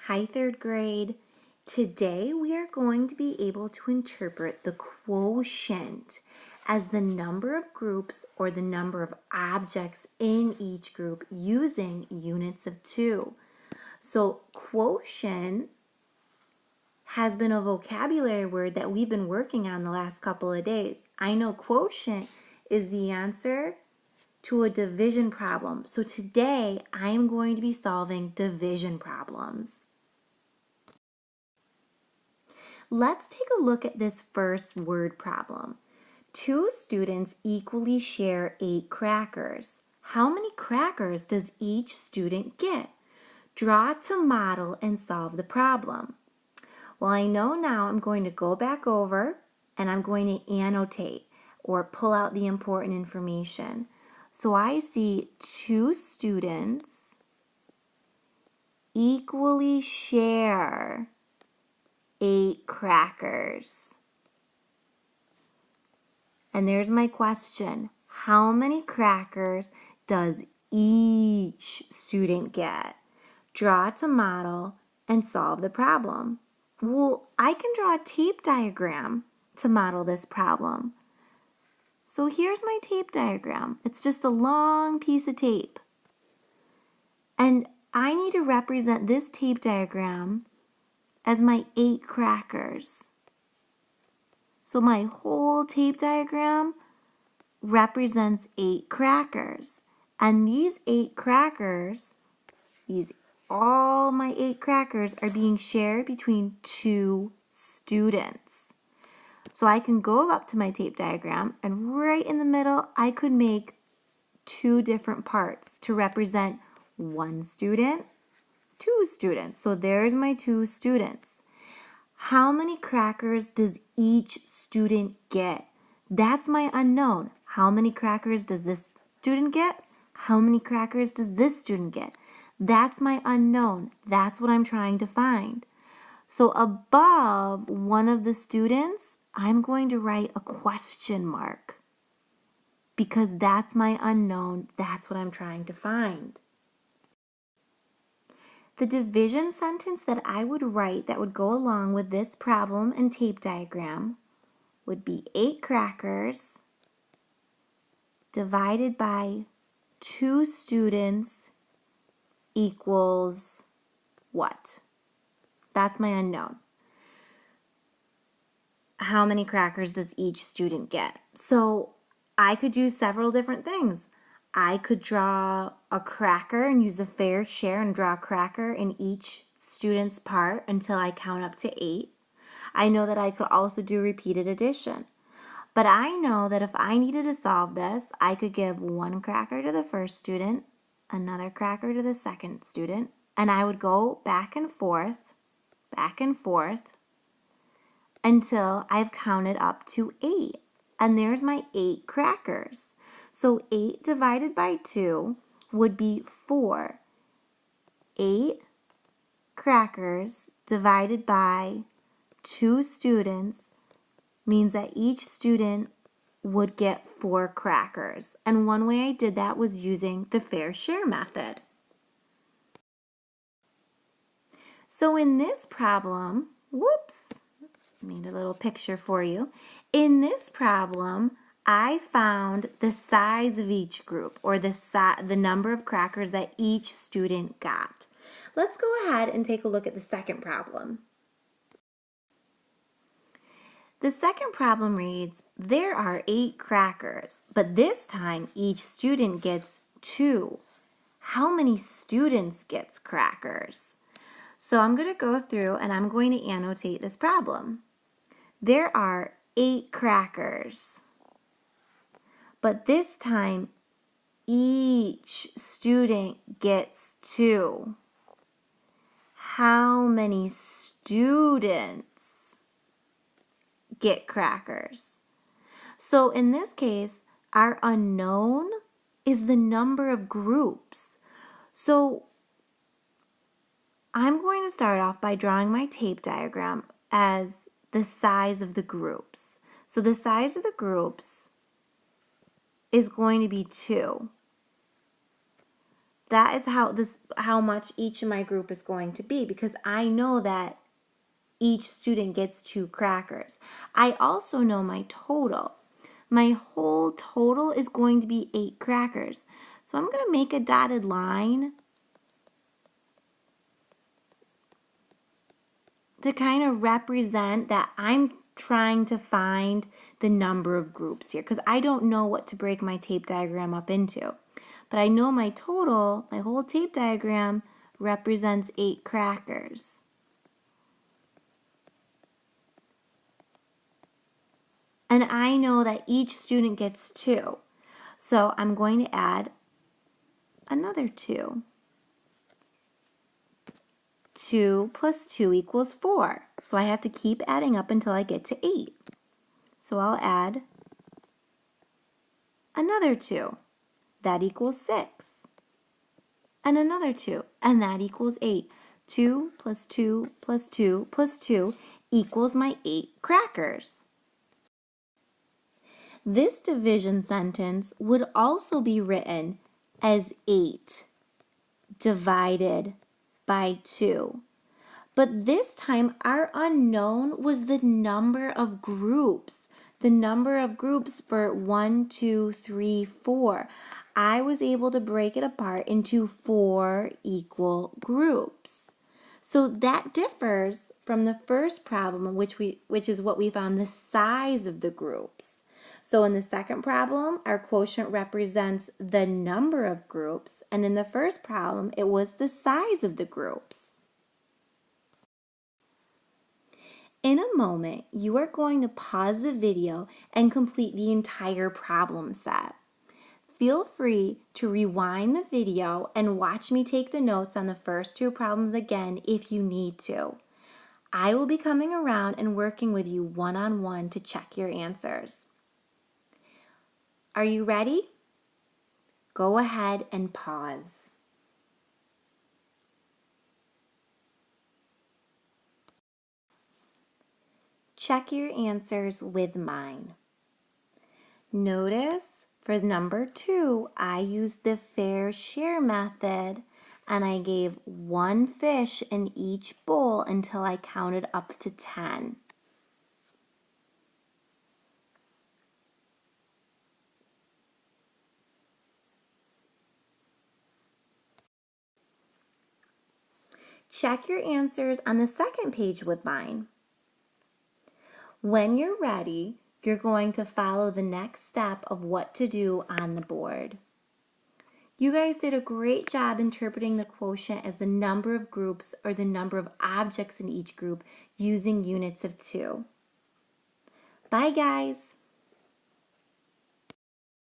Hi, third grade. Today we are going to be able to interpret the quotient as the number of groups or the number of objects in each group using units of 2. So quotient has been a vocabulary word that we've been working on the last couple of days. I know quotient is the answer to a division problem. So today I am going to be solving division problems. Let's take a look at this first word problem. 2 students equally share 8 crackers. How many crackers does each student get? Draw to model and solve the problem. Well, I know now I'm going to go back over and I'm going to annotate or pull out the important information. So I see 2 students equally share 8 crackers. And there's my question. How many crackers does each student get? Draw to model and solve the problem. Well, I can draw a tape diagram to model this problem. So here's my tape diagram. It's just a long piece of tape. And I need to represent this tape diagram as my 8 crackers. So my whole tape diagram represents 8 crackers. And these 8 crackers, all my 8 crackers are being shared between 2 students. So I can go up to my tape diagram and right in the middle, I could make 2 different parts to represent 1 student, 2 students. So there's my 2 students. How many crackers does each student get? That's my unknown. How many crackers does this student get? How many crackers does this student get? That's my unknown. That's what I'm trying to find. So above one of the students, I'm going to write a question mark because that's my unknown. That's what I'm trying to find. The division sentence that I would write that would go along with this problem and tape diagram would be 8 crackers divided by 2 students equals what? That's my unknown. How many crackers does each student get? So I could do several different things. I could draw a cracker and use the fair share and draw a cracker in each student's part until I count up to 8. I know that I could also do repeated addition. But I know that if I needed to solve this, I could give 1 cracker to the first student, another cracker to the second student, and I would go back and forth, until I've counted up to 8. And there's my 8 crackers. So 8 divided by 2 would be 4. 8 crackers divided by 2 students means that each student would get 4 crackers. And one way I did that was using the fair share method. So in this problem, made a little picture for you. In this problem, I found the size of each group or the number of crackers that each student got. Let's go ahead and take a look at the second problem. The second problem reads, there are 8 crackers, but this time each student gets 2. How many students gets crackers? So I'm going to go through and I'm going to annotate this problem. There are 8 crackers, but this time each student gets 2. How many students get crackers? So in this case, our unknown is the number of groups. So I'm going to start off by drawing my tape diagram as the size of the groups. So the size of the groups is going to be 2. That is how much each of my group is going to be, because I know that each student gets 2 crackers. I also know my total. My whole total is going to be 8 crackers. So I'm going to make a dotted line to kind of represent that I'm trying to find the number of groups here, because I don't know what to break my tape diagram up into. But I know my total, my whole tape diagram represents 8 crackers. And I know that each student gets 2. So I'm going to add another 2. 2 plus 2 equals 4. So I have to keep adding up until I get to 8. So I'll add another 2. That equals 6. And another 2. And that equals 8. 2 plus 2 plus 2 plus 2 equals my 8 crackers. This division sentence would also be written as 8 divided by 2. But this time, our unknown was the number of groups. The number of groups for 1, 2, 3, 4. I was able to break it apart into 4 equal groups. So that differs from the first problem, which is what we found, the size of the groups. So in the second problem, our quotient represents the number of groups, and in the first problem, it was the size of the groups. In a moment, you are going to pause the video and complete the entire problem set. Feel free to rewind the video and watch me take the notes on the first 2 problems again if you need to. I will be coming around and working with you one-on-one to check your answers. Are you ready? Go ahead and pause. Check your answers with mine. Notice for number 2, I used the fair share method and I gave 1 fish in each bowl until I counted up to 10. Check your answers on the second page with mine. When you're ready, you're going to follow the next step of what to do on the board. You guys did a great job interpreting the quotient as the number of groups or the number of objects in each group using units of 2. Bye, guys.